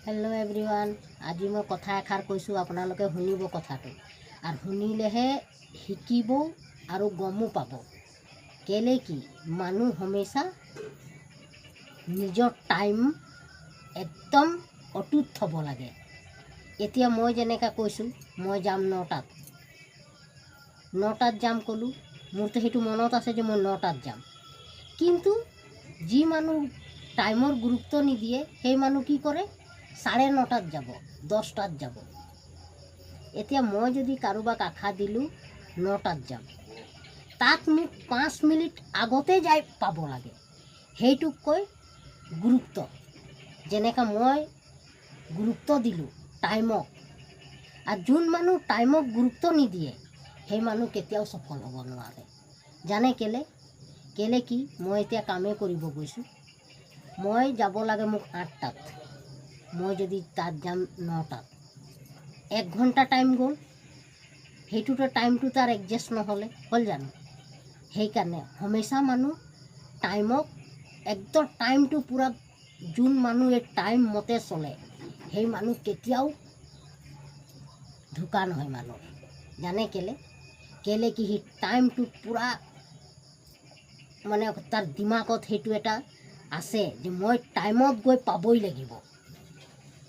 Hello everyone आज मैं कथा एखार कैसो आपनालोके शुनिब कथाटो और शुनिलेहे शिकिब और गमो पाब केले कि मानु हमेशा निजर टाइम एकदम अटुट थब लागे। एतिया मैं जेनेका कैसो मैं जाम 9टात जाम कलु मोर तो हेतु मनत आछे जे मैं 9टात जाम किन्तु जी मानु टाइमर गुरुत्व निदिए সেই मानु कि करे 9:30 যাব 10টাত যাব। এতিয়া মই যদি কাৰোবাক আশা দিলোঁ 9টাত যাম তাক মোক 5 মিনিট আগতে যাই পাব লাগে সেইটোক কয় গুৰুত্ব। যেনেকৈ মই গুৰুত্ব দিলোঁ টাইমক আৰু যোন মানুহ টাইমক গুৰুত্ব নিদিয়ে সেই মানুহ কেতিয়াও সফল হ'ব নোৱাৰে। জানে কেলে কি মই এতিয়া কামেই কৰিব গৈছোঁ মই যাব লাগে মোক 8টাত मैं जदि तार जाम 9टात 1 घंटा टाइम गल हेतुतो टाइम तो तार एडजस्ट নহলে हल जानो সেইকাৰণে हमेशा मानु टाइमक एकदम टाइम तो पूरा जोन मानु एक टाइम मते चले সেই मानु केतियाও धोका নহয় मानु जाने केले कि ही टाइम तो पूरा माने तार दिमागत हेतु एटा आसे जे मैं टाइमत गई पाबई লাগিব।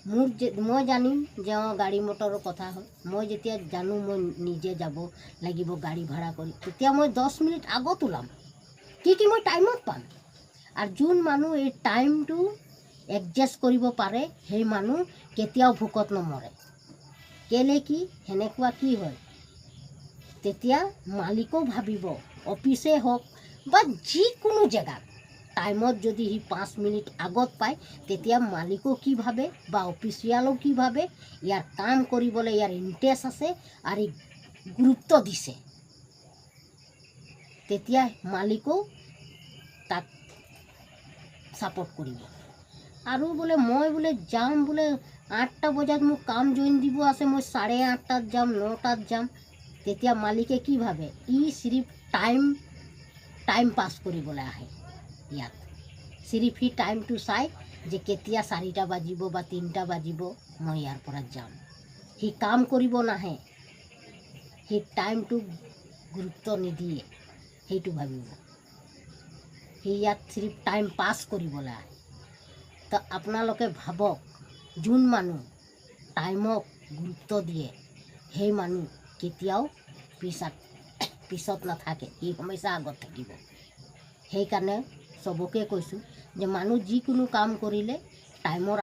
मैं जानिम जे गाड़ी मटर कथा है मैं जेतिया जानू मैं निजे যাব লাগিব गाड़ी भाड़ा कर तेतिया मैं 10 मिनिट आगत ओलाम कि मैं टाइमत पाम और जोन मानु ए टाइम तो एडजस्ट करिब पारे সেই मानु केतियाও भूकत नमरे केले कि हेनेकुआ कि হয় तेतिया मालिको भाबिब अफिसे हक बा जिकोनो जगह टाइमत जदि ही 5 मिनिट आगत पाए तेतिया मालिको कि भावे बा अफिसियालो कि भावे यार काम करिबले यार इंटरेस्ट आछे और गुरुत्व दिसे तेतिया मालिको ताक सापोर्ट करिब। और बोले मैं बोले जाम बोले 8टा बजात मोर काम जॉइन दिबो आछे मैं 8:30 जाम 9टात जाम तेतिया मालिके कि भावे इ सिर्फ टाइम पास करिबले आए यार सिर्फ ही टाइम टू चाय जे केतिया 4टा बाजिब बा 3टा बाजिब मैं यार पर जाम ही काम करिब नाहे ही टाइम टू गुरुत्व निदिए हेतु भाबिब ही यार सिर्फ टाइम पास करिबले आए। तो आपनालोके भाबक जोन मानु टाइमक गुरुत्व दिए সেই मानु केतियाও पिছত नाथाके ही हमेशा आगत थाकिब। সেইকাৰণে सबके कैसो जे मानु जिकोनो काम करिले टाइमर